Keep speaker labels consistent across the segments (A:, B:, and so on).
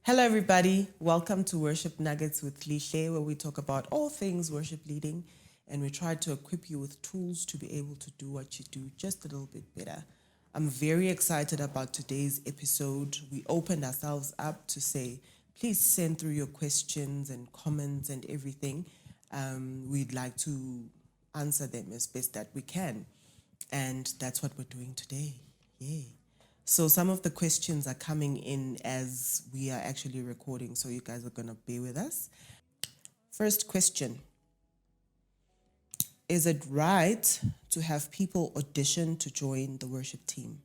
A: Hello, everybody. Welcome to Worship Nuggets with Lishe, where we talk about all things worship leading and we try to equip you with tools to be able to do what you do just a little bit better. I'm very excited about today's episode. We opened ourselves up to say, please send through your questions and comments and everything. We'd like to answer them as best that we can. And that's what we're doing today. Yay. So some of the questions are coming in as we are actually recording, so you guys are going to bear with us. First question. Is it right to have people audition to join the worship team?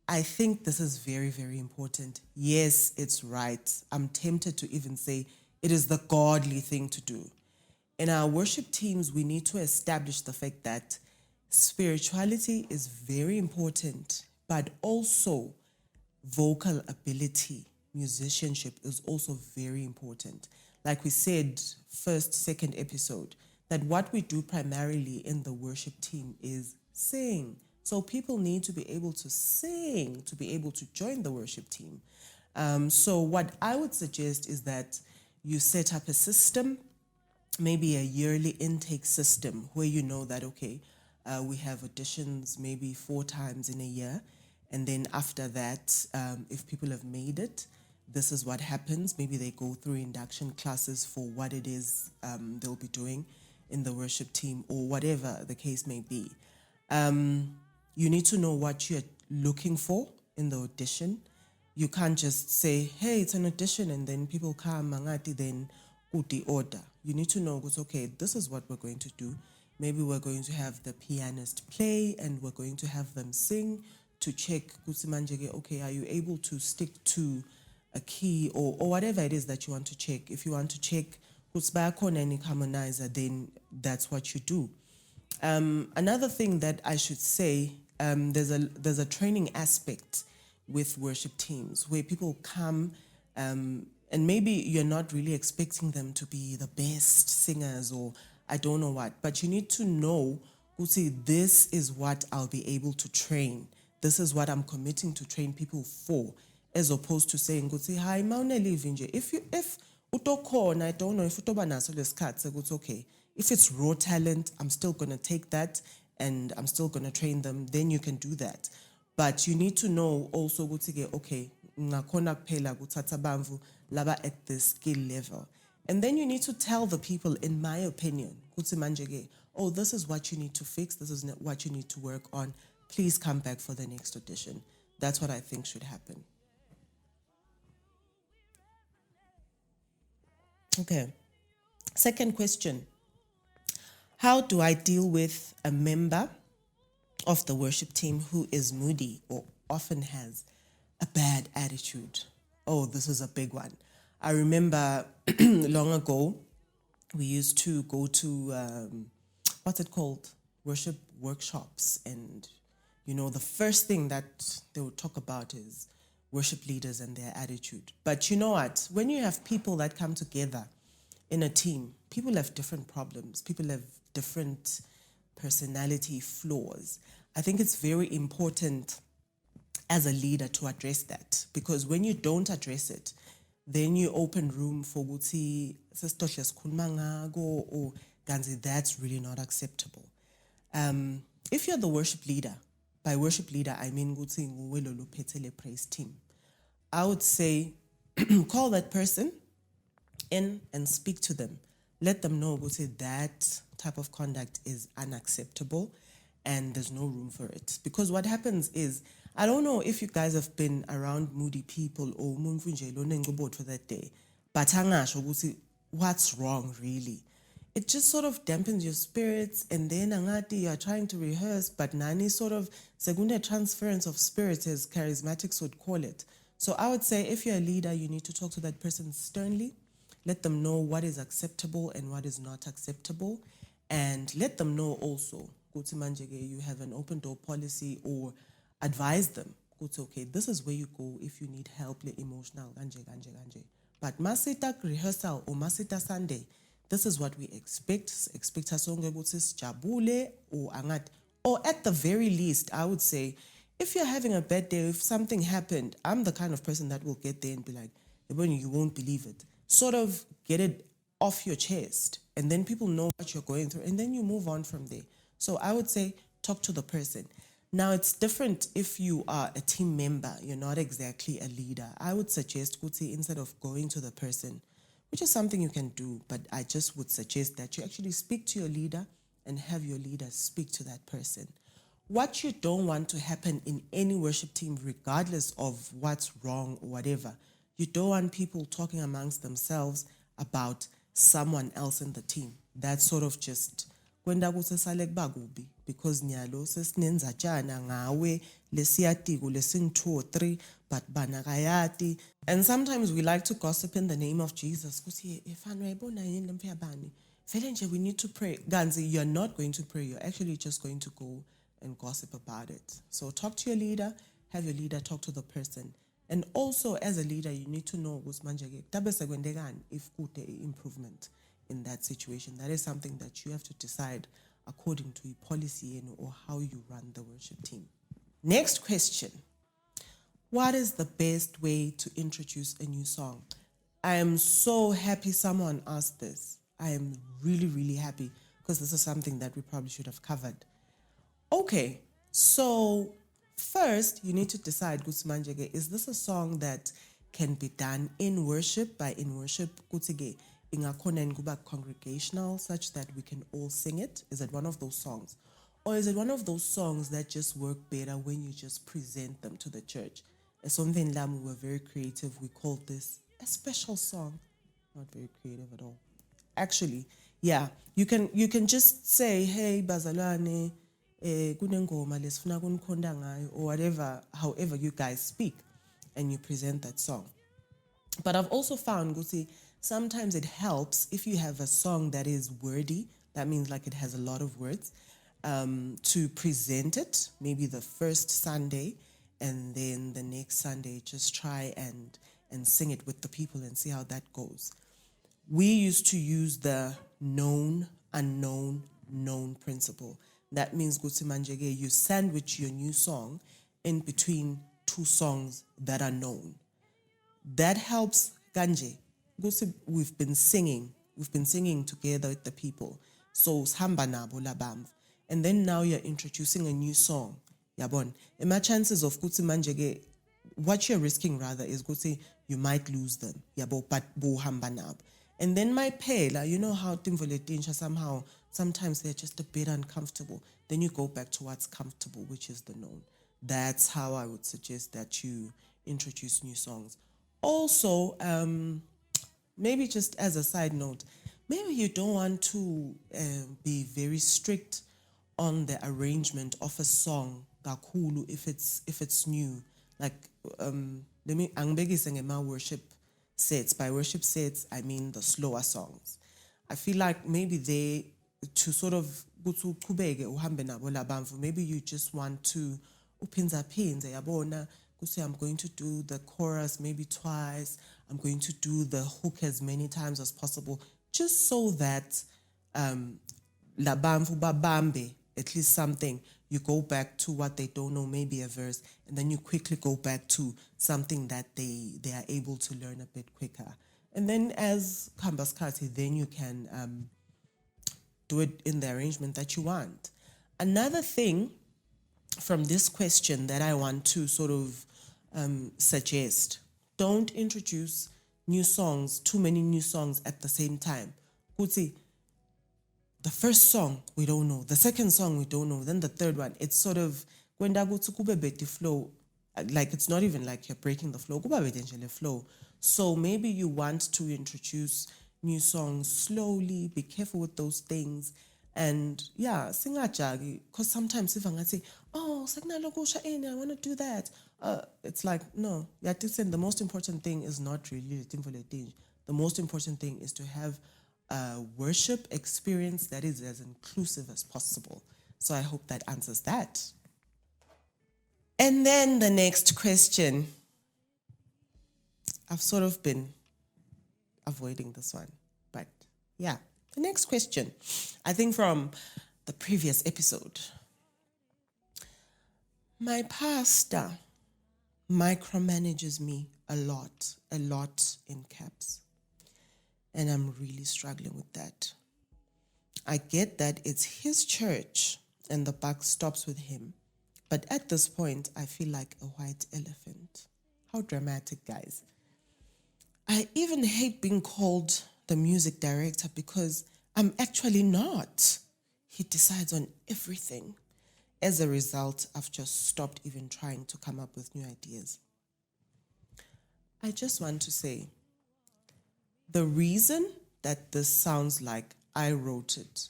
A: I think this is very, very important. Yes, it's right. I'm tempted to even say it is the godly thing to do. In our worship teams, we need to establish the fact that spirituality is very important, but also vocal ability, musicianship is also very important. Like we said, second episode, that what we do primarily in the worship team is sing. So people need to be able to sing to be able to join the worship team. So what I would suggest is that you set up a system, maybe a yearly intake system where you know that, okay, we have auditions maybe 4 times in a year. And then after that, if people have made it, this is what happens. Maybe they go through induction classes for what it is they'll be doing in the worship team or whatever the case may be. You need to know what you're looking for in the audition. You can't just say, hey, it's an audition, and then people come, mangati, then the order. You need to know, okay, this is what we're going to do. Maybe we're going to have the pianist play and we're going to have them sing to check, okay, are you able to stick to a key or whatever it is that you want to check. If you want to check any harmonizer, then that's what you do. Another thing that I should say, there's a training aspect with worship teams where people come and maybe you're not really expecting them to be the best singers or I don't know what, but you need to know, this is what I'll be able to train. This is what I'm committing to train people for, as opposed to saying, hi, if utokhona, I don't know if utobanaso lesikhathi, it's okay. If it's raw talent, I'm still going to take that and I'm still going to train them, then you can do that. But you need to know also, okay, ngakhona kuphela kuthatha bamvu laba at the skill level. And then you need to tell the people, in my opinion, oh, this is what you need to fix, this is what you need to work on. Please come back for the next audition. That's what I think should happen. Okay. Second question. How do I deal with a member of the worship team who is moody or often has a bad attitude? Oh, this is a big one. I remember long ago, we used to go to, worship workshops. And, the first thing that they would talk about is worship leaders and their attitude. But you know what? When you have people that come together in a team, people have different problems. People have different personality flaws. I think it's very important as a leader to address that, because when you don't address it, then you open room for guti or ganzi, that's really not acceptable. If you're the worship leader, by worship leader I mean guti nguwelo petele praise team, I would say call that person in and speak to them. Let them know guti that type of conduct is unacceptable and there's no room for it. Because what happens is, I don't know if you guys have been around moody people or for that day, but what's wrong really? It just sort of dampens your spirits, and then angati you are trying to rehearse, but nani sort of segunda transference of spirits, as charismatics would call it. So I would say if you're a leader, you need to talk to that person sternly, let them know what is acceptable and what is not acceptable, and let them know also, you have an open door policy, or advise them, okay, this is where you go if you need help, emotional, ganje. But masita rehearsal or masita Sunday, this is what we expect. Expect us jabule or angat. Or at the very least, I would say, If you're having a bad day, if something happened, I'm the kind of person that will get there and be like, you won't believe it. Sort of get it off your chest, and then people know what you're going through, and then you move on from there. So I would say talk to the person. Now, it's different if you are a team member, you're not exactly a leader. I would suggest, Kuti, instead of going to the person, which is something you can do, but I just would suggest that you actually speak to your leader and have your leader speak to that person. What you don't want to happen in any worship team, regardless of what's wrong or whatever, you don't want people talking amongst themselves about someone else in the team. That's sort of just kwenda kusesale kuba kubi, because nyalo sesinenzatshana ngawe lesiyatiko lesing 2 or 3 but banakayati. And sometimes we like to gossip in the name of Jesus. We need to pray. Ganzi, you're not going to pray. You're actually just going to go and gossip about it. So talk to your leader, have your leader talk to the person. And also, as a leader, you need to know if improvement in that situation. That is something that you have to decide according to a policy or how you run the worship team. Next question. What is the best way to introduce a new song? I am so happy someone asked this. I am really, really happy, because this is something that we probably should have covered. Okay, so first you need to decide, is this a song that can be done in worship? By in worship, congregational, such that we can all sing it? Is it one of those songs? Or is it one of those songs that just work better when you just present them to the church? As something we were very creative. We called this a special song. Not very creative at all. Actually, yeah, you can just say, hey, bazalwane, kunengoma lesifuna kunikhonda ngayo, or whatever, however you guys speak, and you present that song. But I've also found, sometimes it helps if you have a song that is wordy. That means like it has a lot of words, to present it maybe the first Sunday, and then the next Sunday just try and sing it with the people and see how that goes. We used to use the known, unknown, known principle. That means, you sandwich your new song in between two songs that are known. That helps kanje. We've been singing together with the people. So sihamba nabo labamvu. And then now you're introducing a new song. Yabon. And my chances of what you're risking rather is you might lose them. Yabo, but bohamba nabo. And then my pela, you know how timvoletincha somehow, sometimes they're just a bit uncomfortable. Then you go back to what's comfortable, which is the known. That's how I would suggest that you introduce new songs. Also, maybe just as a side note, maybe you don't want to be very strict on the arrangement of a song, kakhulu, if it's new. Like, let me angibekise my worship sets. By worship sets, I mean the slower songs. I feel like maybe to sort of maybe you just want to yabona, I'm going to do the chorus maybe twice. I'm going to do the hook as many times as possible, just so that labamfu babambe, at least something. You go back to what they don't know, maybe a verse, and then you quickly go back to something that they are able to learn a bit quicker. And then as Kambaskati, then you can do it in the arrangement that you want. Another thing from this question that I want to sort of suggest, don't introduce too many new songs at the same time. The first song, we don't know. The second song, we don't know. Then the third one, it's sort of, when the flow, like it's not even like you're breaking the flow. Flow. So maybe you want to introduce new songs slowly, be careful with those things. And yeah, sing jagi, because sometimes if I'm going to say, oh, I want to do that. It's like, no, the most important thing is not really the most important thing is to have a worship experience that is as inclusive as possible. So I hope that answers that. And then the next question. I've sort of been avoiding this one, but yeah. The next question, I think from the previous episode. My pastor micromanages me a lot in caps. And I'm really struggling with that. I get that it's his church and the buck stops with him. But at this point, I feel like a white elephant. How dramatic, guys. I even hate being called the music director because I'm actually not. He decides on everything. As a result, I've just stopped even trying to come up with new ideas. I just want to say the reason that this sounds like I wrote it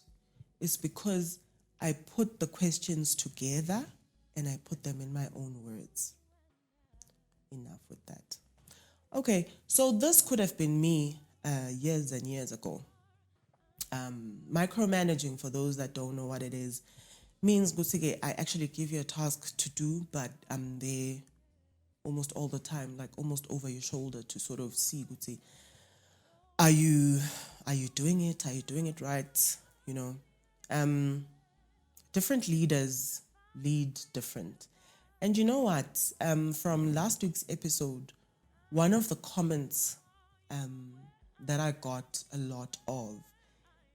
A: is because I put the questions together and I put them in my own words. Enough with that. Okay, so this could have been me years and years ago. Micromanaging, for those that don't know what it is, means Gutsige, I actually give you a task to do, but I'm there almost all the time, like almost over your shoulder to sort of see Gutsi, are you doing it? Are you doing it right? You know, different leaders lead different. And you know what? From last week's episode, one of the comments that I got a lot of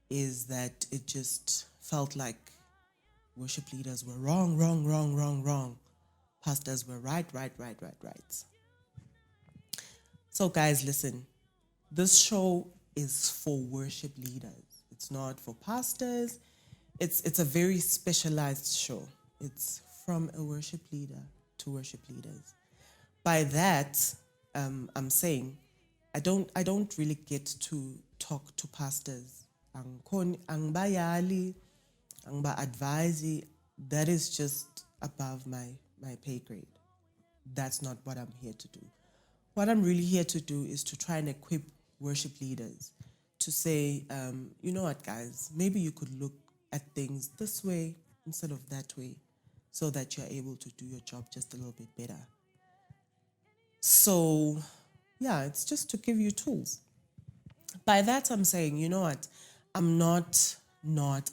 A: is that it just felt like worship leaders were wrong. Pastors were right. So guys, listen, this show is for worship leaders. It's not for pastors. It's a very specialized show. It's from a worship leader to worship leaders. By that, I'm saying I don't really get to talk to pastors. Angbayali, angba advise. That is just above my pay grade. That's not what I'm here to do. What I'm really here to do is to try and equip worship leaders to say, you know what, guys, maybe you could look at things this way instead of that way so that you're able to do your job just a little bit better. So, yeah, it's just to give you tools. By that, I'm saying, you know what, I'm not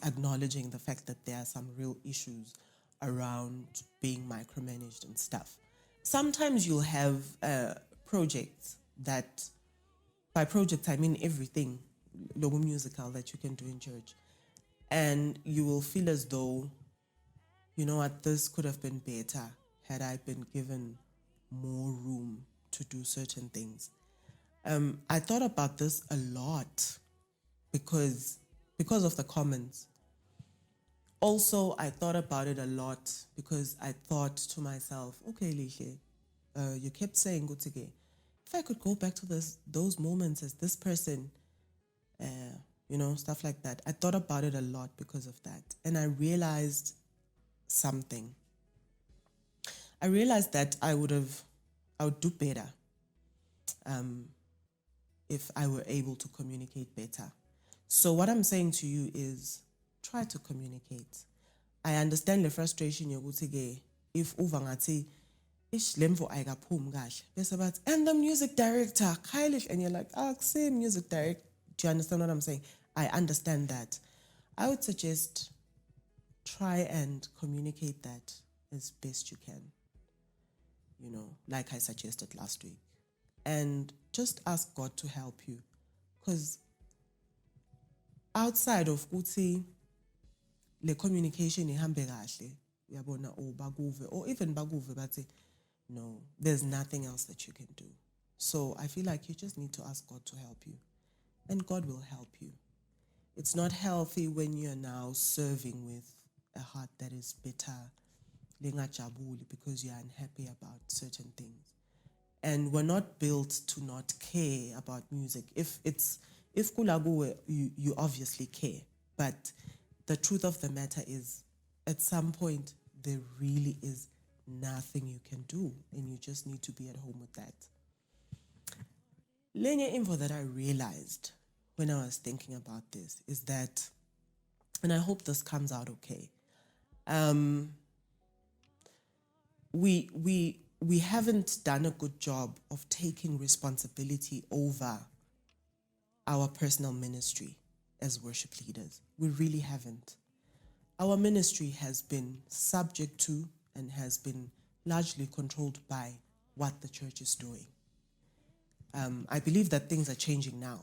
A: acknowledging the fact that there are some real issues around being micromanaged and stuff. Sometimes you'll have projects that, by projects I mean everything, logo musical that you can do in church, and you will feel as though, you know what, this could have been better had I been given more room to do certain things. I thought about this a lot because of the comments. Also, I thought about it a lot because I thought to myself, okay, Lishe, you kept saying Gutige, if I could go back to those moments as this person, you know, stuff like that. I thought about it a lot because of that. And I realized something. I realized that I would do better if I were able to communicate better. So what I'm saying to you is try to communicate. I understand the frustration yokuthi if uvangathi ish lemvo ayikaphumi kahle bese bathi and the music director Kylish, and you're like, same music director. Do you understand what I'm saying? I understand that. I would suggest try and communicate that as best you can, you know, like I suggested last week. And just ask God to help you. Because outside of ukuthi le communication ihambe kahle, uyabona, or bakuve, or even bakuve bathi, no, there's nothing else that you can do. So I feel like you just need to ask God to help you. And God will help you. It's not healthy when you're now serving with a heart that is bitter, lingajabuli, because you're unhappy about certain things. And we're not built to not care about music. If kulaguwe, you obviously care. But the truth of the matter is, at some point, there really is nothing you can do, and you just need to be at home with that. Lenye info that I realized when I was thinking about this is that, and I hope this comes out okay, we haven't done a good job of taking responsibility over our personal ministry as worship leaders. We really haven't. Our ministry has been subject to and has been largely controlled by what the church is doing. I believe that things are changing now,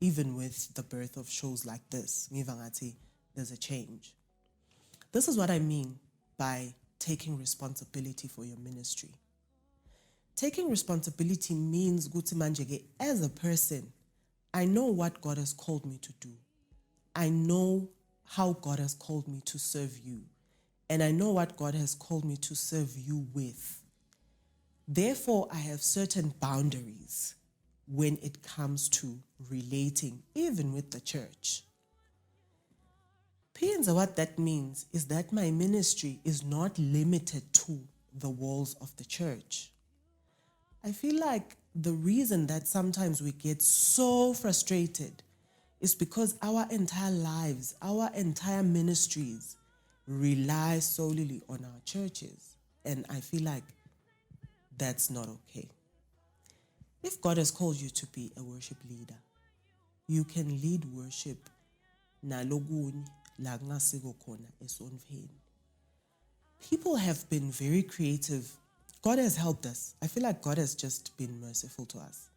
A: even with the birth of shows like this. Ngivangati, there's a change. This is what I mean by taking responsibility for your ministry. Taking responsibility means, Gutimanjege, as a person, I know what God has called me to do. I know how God has called me to serve you. And I know what God has called me to serve you with. Therefore, I have certain boundaries when it comes to relating, even with the church. Pienza, what that means is that my ministry is not limited to the walls of the church. I feel like the reason that sometimes we get so frustrated is because our entire lives, our entire ministries rely solely on our churches. And I feel like that's not okay. If God has called you to be a worship leader, you can lead worship nalogunye la kungasiko khona esonfeni. People have been very creative. God has helped us. I feel like God has just been merciful to us.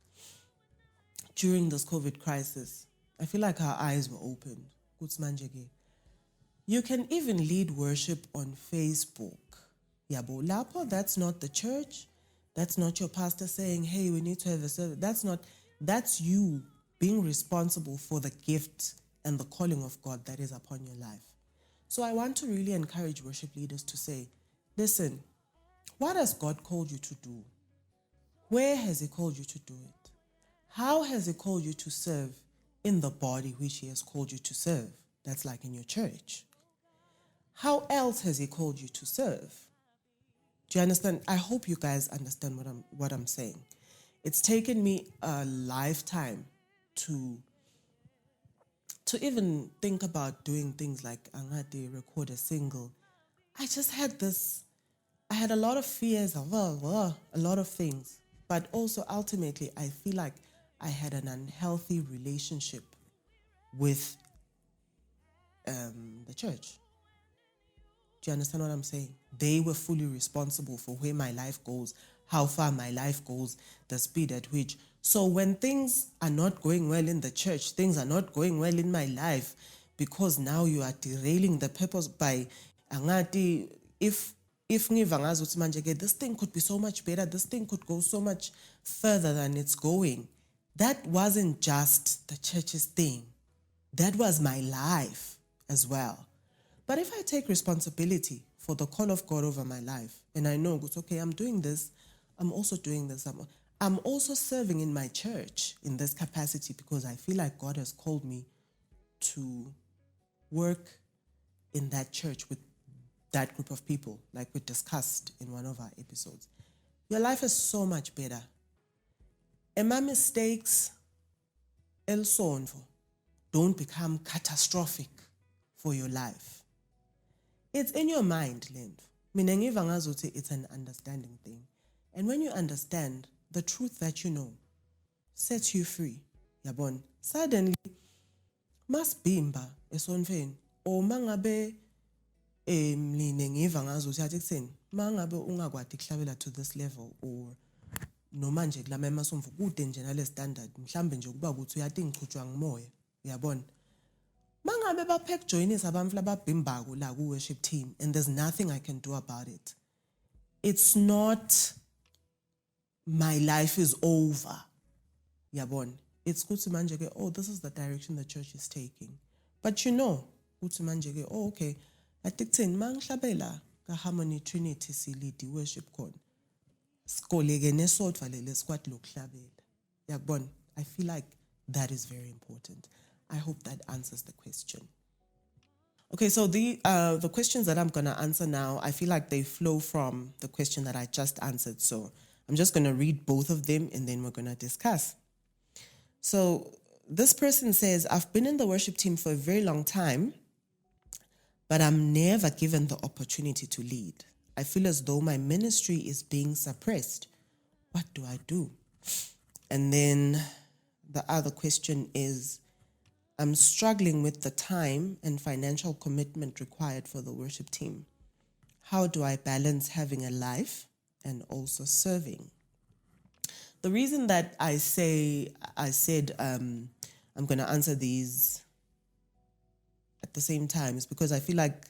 A: During this COVID crisis, I feel like our eyes were opened. You can even lead worship on Facebook. Yabo, Lapo, that's not the church. That's not your pastor saying, hey, we need to have a service. That's you being responsible for the gift and the calling of God that is upon your life. So I want to really encourage worship leaders to say, listen, what has God called you to do? Where has He called you to do it? How has He called you to serve in the body which He has called you to serve? That's like in your church. How else has He called you to serve? Do you understand? I hope you guys understand what I'm saying. It's taken me a lifetime to even think about doing things like angate record a single. I had a lot of fears of a lot of things, but also ultimately I feel like I had an unhealthy relationship with the church. Do you understand what I'm saying? They were fully responsible for where my life goes, how far my life goes, the speed at which. So when things are not going well in the church, things are not going well in my life, because now you are derailing the purpose by angati, if ngivangazi uthi manje this thing could be so much better, this thing could go so much further than it's going. That wasn't just the church's thing. That was my life as well. But if I take responsibility for the call of God over my life, and I know, it's okay, I'm doing this, I'm also doing this, I'm also serving in my church in this capacity because I feel like God has called me to work in that church with that group of people, like we discussed in one of our episodes. Your life is so much better. And my mistakes, el sonfo, don't become catastrophic for your life. It's in your mind, Lind. It's an understanding thing. And when you understand, the truth that you know sets you free. Yabon. Suddenly, mas bimba esonfeni o mangabe mline ngiva ngazuthi athi kuseni mangabe ungakwadi kuhlabela to this level or noma nje kulama emasomvu kude nje nale standard mhlambe nje kuba ukuthi uyathi ngichutshwa ngimoya uyabona mangabe baphek joinisa abamfla babhimbako la ku worship team and there's nothing I can do about it. It's not my life is over. Yabon. It's good to manjege, oh, this is the direction the church is taking. But you know, good to manjege, oh, okay. I think tin mang hlabela ka Harmony Trinity silidi worship con. Skolege ne sort valele squat lo hlabela. Yabon. I feel like that is very important. I hope that answers the question. Okay, so the questions that I'm going to answer now, I feel like they flow from the question that I just answered. So I'm just going to read both of them and then we're going to discuss. So this person says, I've been in the worship team for a very long time, but I'm never given the opportunity to lead. I feel as though my ministry is being suppressed. What do I do? And then the other question is, I'm struggling with the time and financial commitment required for the worship team. how do I balance having a life and also serving? The reason that I said I'm going to answer these at the same time is because I feel like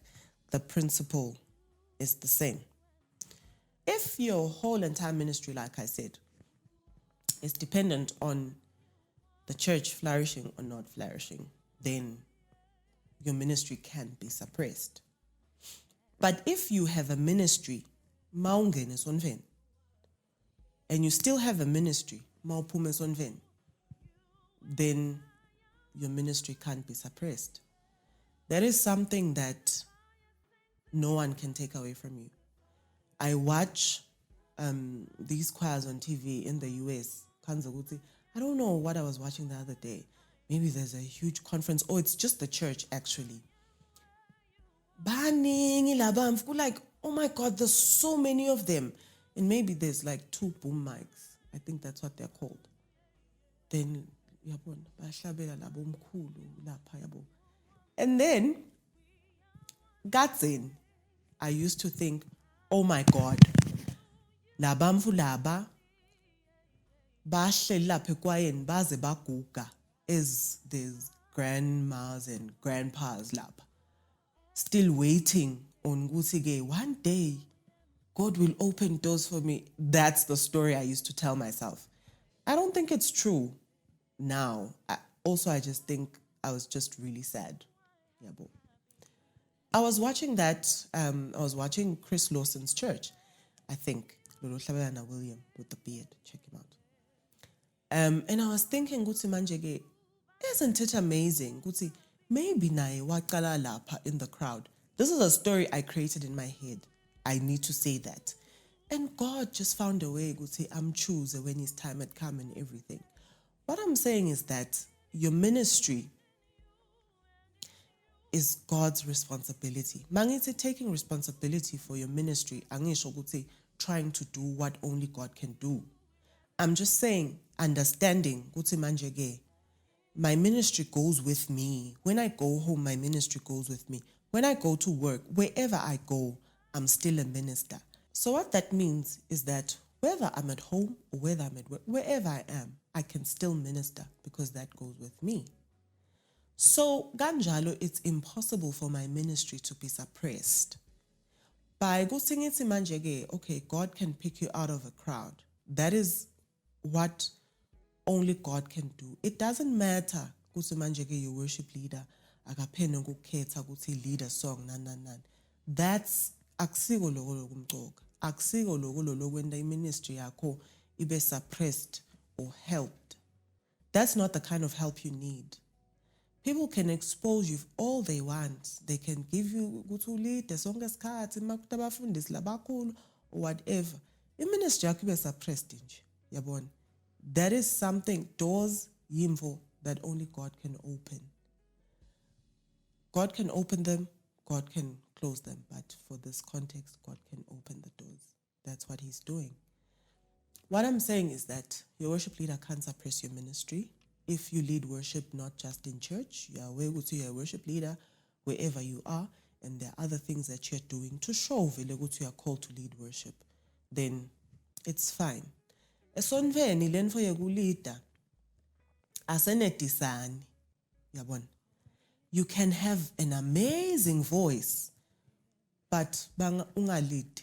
A: the principle is the same. If your whole entire ministry, like I said, is dependent on the church flourishing or not flourishing, then your ministry can be suppressed. But if you have a ministry, maungene sonven, and you still have a ministry, maupume sonven, then your ministry can't be suppressed. That is something that no one can take away from you. I watch these choirs on TV in the US. I don't know what I was watching the other day. Maybe there's a huge conference, or it's just the church actually. Like, oh my God, there's so many of them. And maybe there's like 2 boom mics. I think that's what they're called. Then, and then, Gatzin, I used to think, oh my God, labamfu laba, bahle laphe kwayen baze baguga, as there's grandmas and grandpas lapa, still waiting on Gutige. One day, God will open doors for me. That's the story I used to tell myself. I don't think it's true now. I just think I was just really sad. I was watching that. I was watching Chris Lawson's church, I think. Lolo Hlabalana William with the beard. Check him out. And I was thinking, Gutsi Manjege, isn't it amazing? Gutsi, maybe nae waqala lapha in the crowd. This is a story I created in my head. I need to say that. And God just found a way, Gutsi, I'm choose when his time had come and everything. What I'm saying is that your ministry is God's responsibility. Mangiti taking responsibility for your ministry, angisho Gutsi, trying to do what only God can do. I'm just saying, understanding, Gutsi Manjege, my ministry goes with me. When I go home, my ministry goes with me. When I go to work, wherever I go, I'm still a minister. So what that means is that whether I'm at home or whether I'm at work, wherever I am, I can still minister because that goes with me. So, ganjalo, it's impossible for my ministry to be suppressed. By gusingithi manjege, okay, God can pick you out of a crowd. That is what only God can do. It doesn't matter kuthi manjeke your worship leader akaphene ukukhetha ukuthi lead a song nan. That's akusiko lokho lokumcoka. Akusiko lokho lokwenda iministry yakho ibe suppressed or helped. That's not the kind of help you need. People can expose you all they want. They can give you ukuthi lead sonke isikhathi makuthi abafundisi labakhulu or whatever. Iministry yakho ibe suppressed nje. Yabona. That is something, doors, yimvo, that only God can open. God can open them, God can close them, but for this context, God can open the doors. That's what he's doing. What I'm saying is that your worship leader can't suppress your ministry. If you lead worship not just in church, you are aware that you're a worship leader wherever you are, and there are other things that you're doing to show that you are called to lead worship, then it's fine. Esonveni lenfo yekulida asenedisani yabona. You can have an amazing voice but ungalid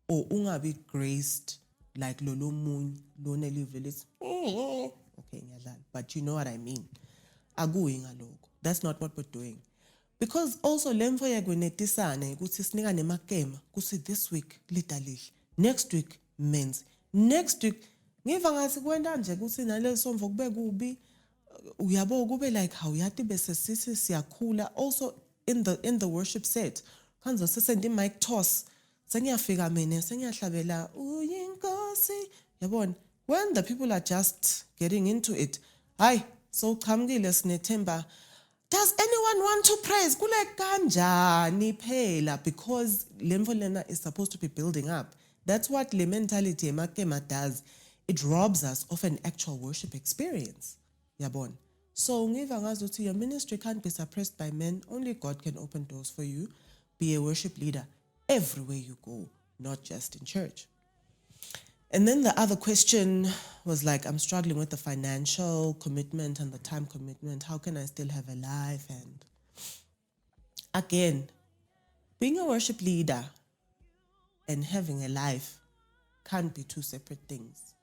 A: or ungabi graced like lolo munye lone live okay ngiyadlala, but you know what I mean. Akuyi ngaloko. That's not what we're doing. Because also lemfo yekwenetisane ukuthi sinika nemakema kuthi this week lida lihle, next week men's, next week ngiva ngathi kwenda nje ukuthi naleso mvo kube kubi uyabo kube like how yathi bese sisi siyakhula. Also in the worship set kanzo sesende mic toss sengiyafika mina sengiyahlabela uyinkosi yabona. When the people are just getting into it, hayi so chamkile sinethemba, does anyone want to praise kule kanjani phela, because lemvo lena is supposed to be building up. That's what le mentality emakema does. It robs us of an actual worship experience. Yabon. So ngiva ngazuthi your ministry can't be suppressed by men. Only God can open doors for you. Be a worship leader. everywhere you go, not just in church. And then the other question was like, I'm struggling with the financial commitment and the time commitment. How can I still have a life? And again, being a worship leader and having a life can't be two separate things.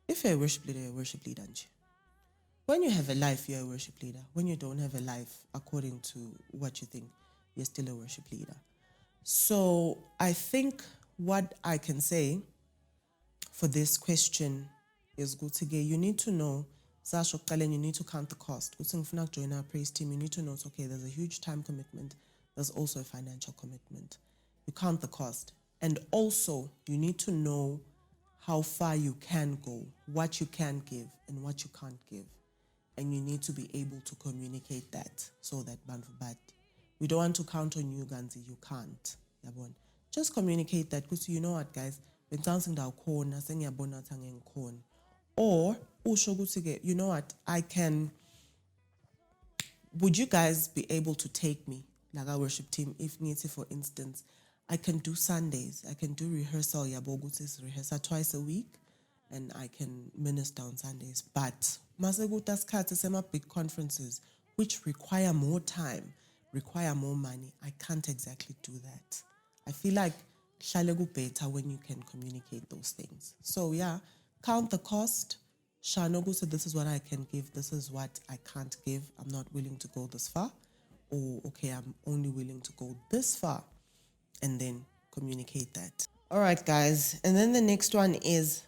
A: If you're a worship leader, you're a worship leader. When you have a life, you're a worship leader. When you don't have a life, according to what you think, you're still a worship leader. So I think what I can say for this question is you need to know, you need to count the cost. Join our praise team, you need to know, okay, there's a huge time commitment. There's also a financial commitment. You count the cost. And also, you need to know how far you can go, what you can give, and what you can't give. And you need to be able to communicate that so that but we don't want to count on you, Ganzi, you can't. Just communicate that because you know what, guys, or you know what, would you guys be able to take me, like our worship team, if needed, for instance, I can do Sundays, I can do rehearsal, rehearsal twice a week, and I can minister on Sundays. But big conferences, which require more time, require more money, I can't exactly do that. I feel like better when you can communicate those things. So yeah, count the cost. Shanogu said, this is what I can give, this is what I can't give. I'm not willing to go this far. Or, okay, I'm only willing to go this far. And then communicate that. All right, guys. And then the next one is,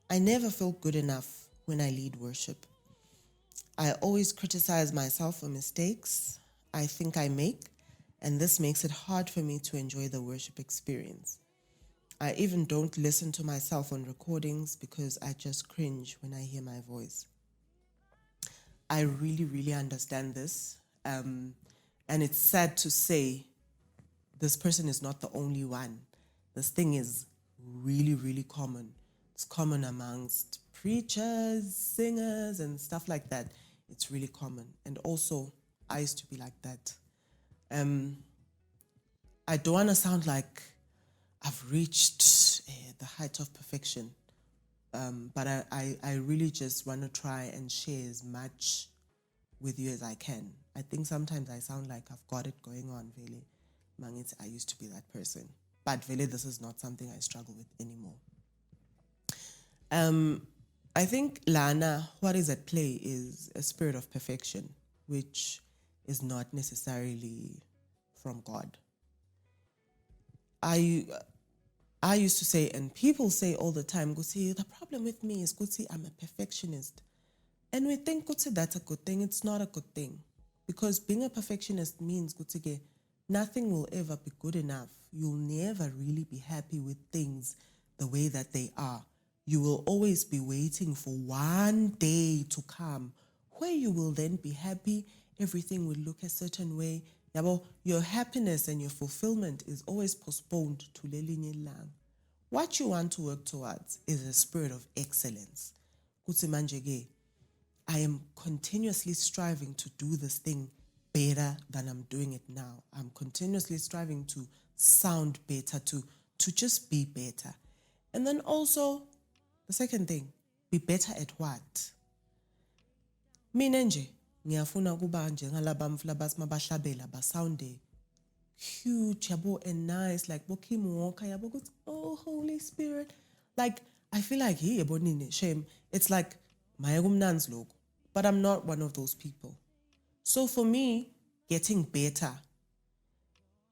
A: I never feel good enough when I lead worship. I always criticize myself for mistakes I think I make, and this makes it hard for me to enjoy the worship experience. I even don't listen to myself on recordings because I just cringe when I hear my voice. I really, really understand this. And it's sad to say this person is not the only one. This thing is really, really common. It's common amongst preachers, singers, and stuff like that. It's really common. And also, I used to be like that. I don't want to sound like I've reached the height of perfection. But I really just want to try and share as much with you as I can. I think sometimes I sound like I've got it going on, really. I used to be that person. But really, this is not something I struggle with anymore. I think, Lana, what is at play is a spirit of perfection, which is not necessarily from God. I used to say, and people say all the time, the problem with me is, I'm a perfectionist. And we think, that's a good thing. It's not a good thing. Because being a perfectionist means, nothing will ever be good enough. You'll never really be happy with things the way that they are. You will always be waiting for one day to come where you will then be happy. Everything will look a certain way. Your happiness and your fulfillment is always postponed to lelinye lang. What you want to work towards is a spirit of excellence. I am continuously striving to do this thing better than I'm doing it now. I'm continuously striving to sound better, to just be better. And then also, the second thing, be better at what? Mina nje, ngiyafuna kuba njengalaba mfulabasi mabahlabela basounde huge and nice, like Kim Walker, oh Holy Spirit. Like, I feel like shame. It's like mayagumnan's logo. But I'm not one of those people. So for me, getting better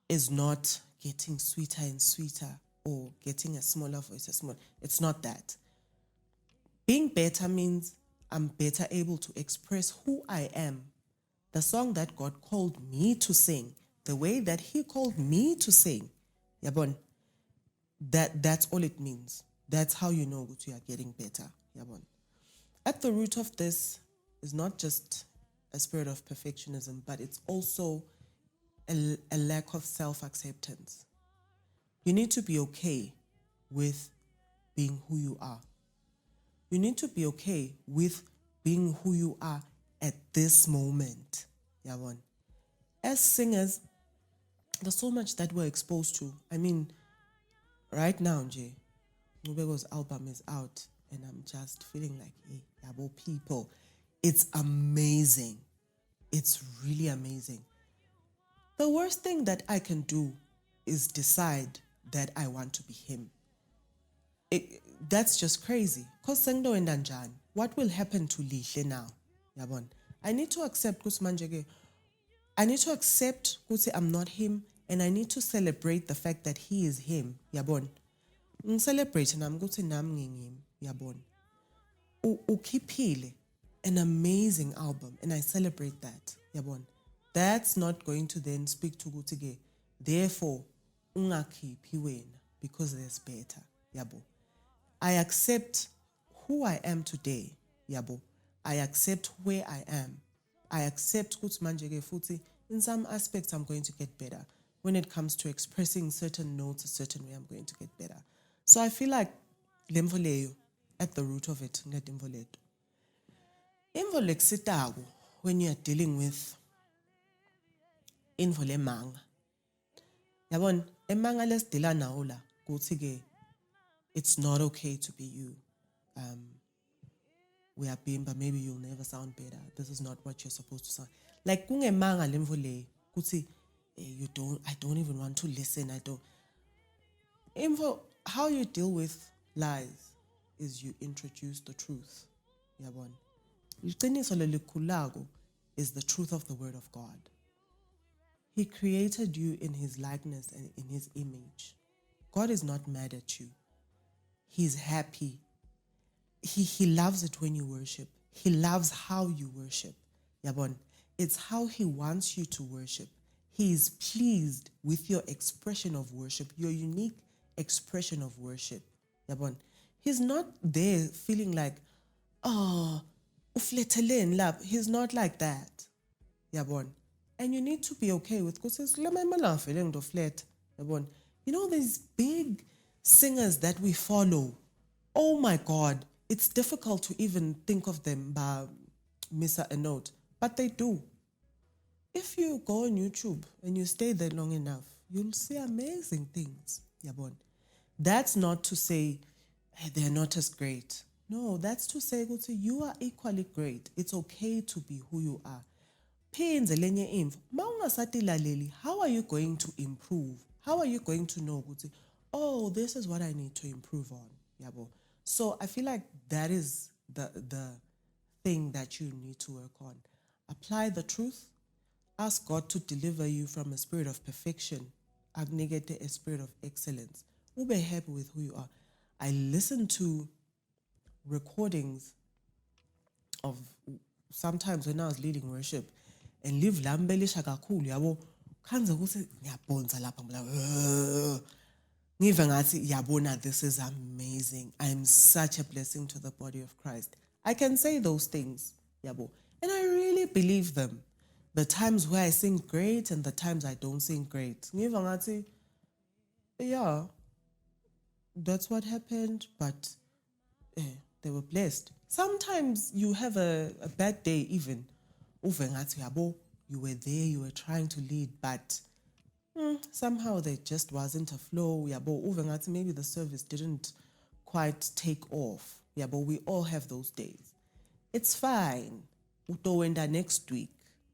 A: is not getting sweeter and sweeter or getting a smaller voice, It's not that. Being better means I'm better able to express who I am. The song that God called me to sing, the way that He called me to sing. Yabon, that's all it means. That's how you know that you are getting better. Yabon. At the root of this is not just a spirit of perfectionism, but it's also a lack of self-acceptance. You need to be okay with being who you are. You need to be okay with being who you are at this moment. Yabon. As singers, There's so much that we're exposed to. I mean, right now, Jay, Nubego's album is out, and I'm just feeling like, hey, yabo people, it's amazing. It's really amazing. The worst thing that I can do is decide that I want to be him. That's just crazy. Because sengdo endanjan, what will happen to Lihle now? Yabon. I need to accept ukuthi manje ke, I need to accept ukuthi I'm not him, and I need to celebrate the fact that he is him. Yabon. Celebrate nami ukuthi nami ngingimi. Yabon. Ukhiphile an amazing album, and I celebrate that. Yabon. That's not going to then speak to ukuthi ke, therefore ungakhiphi wena because there's better. Yabo. I accept who I am today. Yabo. I accept where I am. I accept ukuthi manje ke futhi in some aspects I'm going to get better. When it comes to expressing certain notes a certain way, I'm going to get better. So I feel like lemvo leyo at the root of it, ngetimvo leto. Imvo lekusitago when you're dealing with info lemanga. Yabon, emanga lesidila nawo la kuthi ke it's not okay to be you. We are being, but maybe you'll never sound better. This is not what you're supposed to sound. Like kungemanga lemvo le kuthi I don't even want to listen. I don't. Info, how you deal with lies is you introduce the truth. Yabon. Iqiniso lelikhulago is the truth of the word of God. He created you in his likeness and in his image. God is not mad at you. He's happy. He loves it when you worship. He loves how you worship. Yabon. It's how he wants you to worship. He is pleased with your expression of worship, your unique expression of worship. Yabon. He's not there feeling like, oh, ufletelen lab. He's not like that. Yabon. And you need to be okay with because you know these big singers that we follow. Oh my God, it's difficult to even think of them by miss a note, but they do. If you go on YouTube and you stay there long enough, you'll see amazing things. Yabon. That's not to say hey, they're not as great. No, that's to say you are equally great. It's okay to be who you are. How are you going to improve? How are you going to know oh, this is what I need to improve on? Yabo. So I feel like that is the thing that you need to work on. Apply the truth. Ask God to deliver you from a spirit of perfection, abnegate a spirit of excellence. Ube happy with who you are. I listen to recordings of sometimes when I was leading worship and live lambelisha kakhulu yabo khanze ukuthi ngiyabonza lapha ngive ngathi yabona this is amazing. I'm such a blessing to the body of Christ. I can say those things yabo and I really believe them. The times where I sing great and the times I don't sing great. Ngive ngathi yeah, that's what happened, but they were blessed. Sometimes you have a bad day even. You were there, you were trying to lead, but somehow there just wasn't a flow. Maybe the service didn't quite take off. But we all have those days. It's fine. Utowenda next week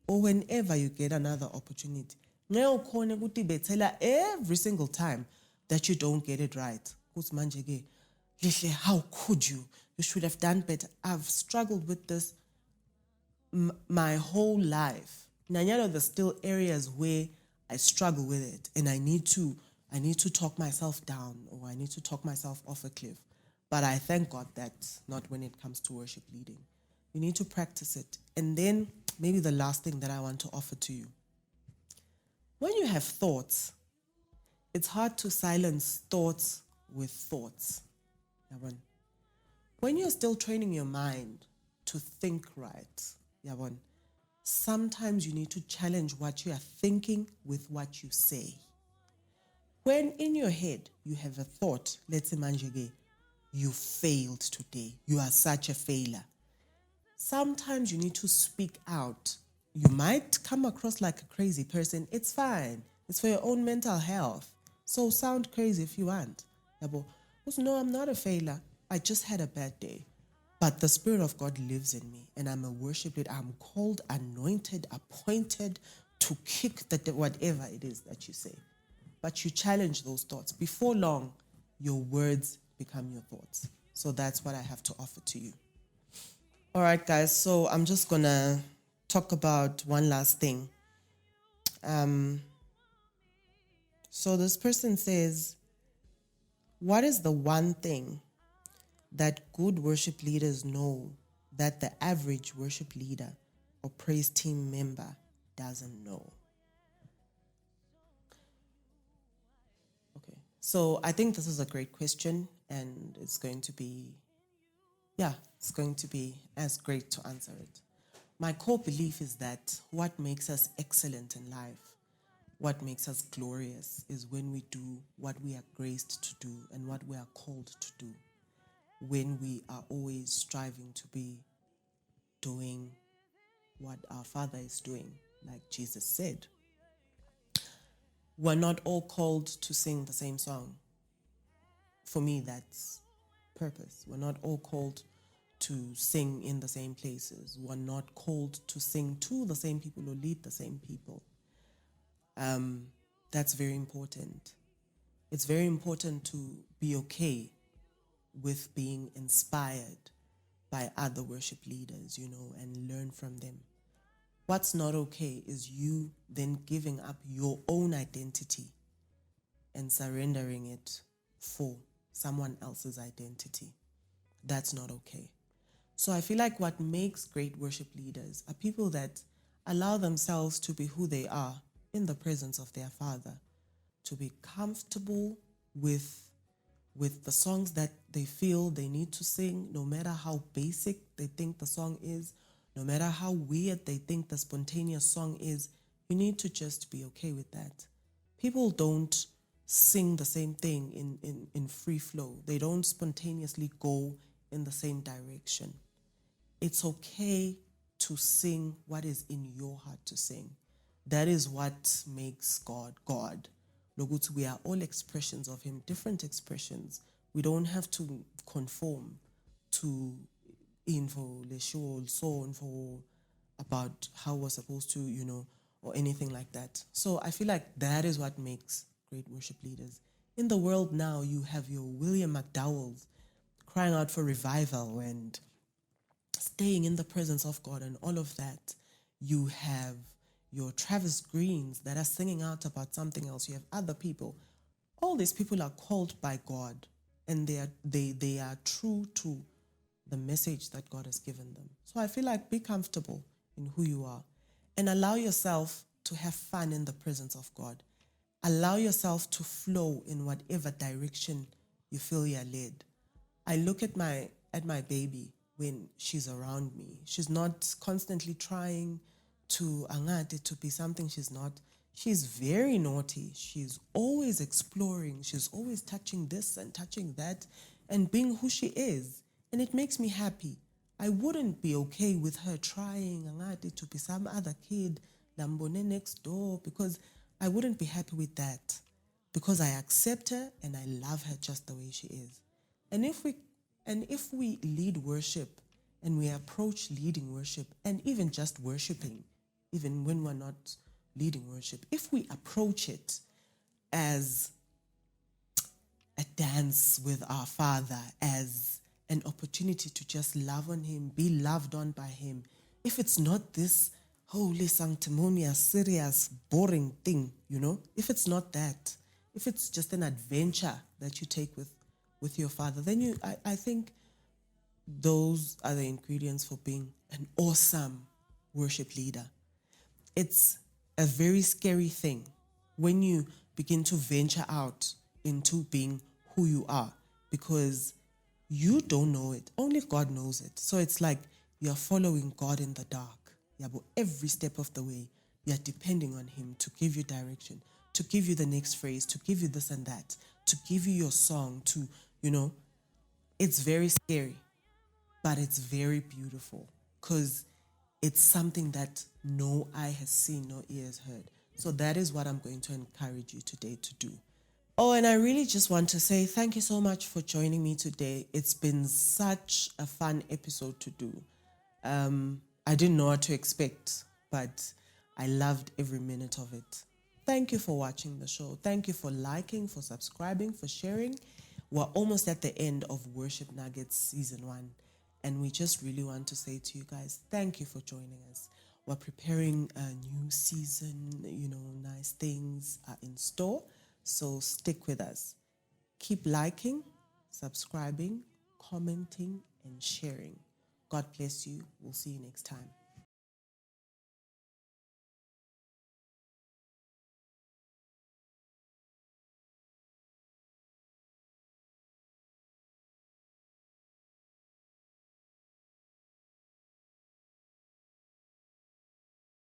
A: or whenever you get another opportunity. Every single time that you don't get it right. How could you? You should have done better. I've struggled with this my whole life. Nanyalo, there's still areas where I struggle with it and I need to talk myself down or I need to talk myself off a cliff. But I thank God that's not when it comes to worship leading. You need to practice it. And then maybe the last thing that I want to offer to you. When you have thoughts, it's hard to silence thoughts with thoughts. When you're still training your mind to think right, sometimes you need to challenge what you are thinking with what you say. When in your head you have a thought, let's imagine you failed today, you are such a failure. Sometimes you need to speak out. You might come across like a crazy person. It's fine. It's for your own mental health. So sound crazy if you want. Yabo. No, I'm not a failure. I just had a bad day. But the Spirit of God lives in me, and I'm a worship leader. I'm called, anointed, appointed to kick whatever it is that you say. But you challenge those thoughts. Before long, your words become your thoughts. So that's what I have to offer to you. All right, guys. So I'm just going to talk about one last thing. So this person says, what is the one thing that good worship leaders know that the average worship leader or praise team member doesn't know? Okay, so I think this is a great question, and it's going to be as great to answer it. My core belief is that what makes us excellent in life, what makes us glorious, is when we do what we are graced to do and what we are called to do. When we are always striving to be doing what our Father is doing, like Jesus said. We're not all called to sing the same song. For me, that's purpose. We're not all called to sing in the same places. We're not called to sing to the same people or lead the same people. That's very important. It's very important to be okay with being inspired by other worship leaders, and learn from them. What's not okay is you then giving up your own identity and surrendering it for someone else's identity. That's not okay. So I feel like what makes great worship leaders are people that allow themselves to be who they are in the presence of their Father, to be comfortable with the songs that they feel they need to sing, no matter how basic they think the song is, no matter how weird they think the spontaneous song is. You need to just be okay with that. People don't sing the same thing in free flow. They don't spontaneously go in the same direction. It's okay to sing what is in your heart to sing. That is what makes God God. Lokuthi we are all expressions of Him, different expressions. We don't have to conform to info, lesho, so info about how we're supposed to, or anything like that. So I feel like that is what makes great worship leaders. In the world now, you have your William McDowells crying out for revival and staying in the presence of God and all of that. You have your Travis Greens that are singing out about something else. You have other people. All these people are called by God, and they are true to the message that God has given them. So I feel like be comfortable in who you are and allow yourself to have fun in the presence of God. Allow yourself to flow in whatever direction you feel you're led. I look at my baby when she's around me. She's not constantly trying to angate to be something she's not. She's very naughty. She's always exploring. She's always touching this and touching that and being who she is. And it makes me happy. I wouldn't be okay with her trying angate to be some other kid, lambone next door, because I wouldn't be happy with that. Because I accept her and I love her just the way she is. And if we lead worship and we approach leading worship and even just worshiping, even when we're not leading worship, if we approach it as a dance with our Father, as an opportunity to just love on Him, be loved on by Him, if it's not this holy, sanctimonious, serious, boring thing, if it's not that, if it's just an adventure that you take with your Father, then I think those are the ingredients for being an awesome worship leader. It's a very scary thing when you begin to venture out into being who you are, because you don't know it. Only God knows it. So it's like you're following God in the dark. Yeah, but every step of the way, you're depending on Him to give you direction, to give you the next phrase, to give you this and that, to give you your song, to, it's very scary, but it's very beautiful because it's something that no eye has seen, no ear has heard. So that is what I'm going to encourage you today to do. Oh, and I really just want to say thank you so much for joining me today. It's been such a fun episode to do. I didn't know what to expect, but I loved every minute of it. Thank you for watching the show. Thank you for liking, for subscribing, for sharing. We're almost at the end of Worship Nuggets Season 1. And we just really want to say to you guys, thank you for joining us. We're preparing a new season, nice things are in store. So stick with us. Keep liking, subscribing, commenting, and sharing. God bless you. We'll see you next time.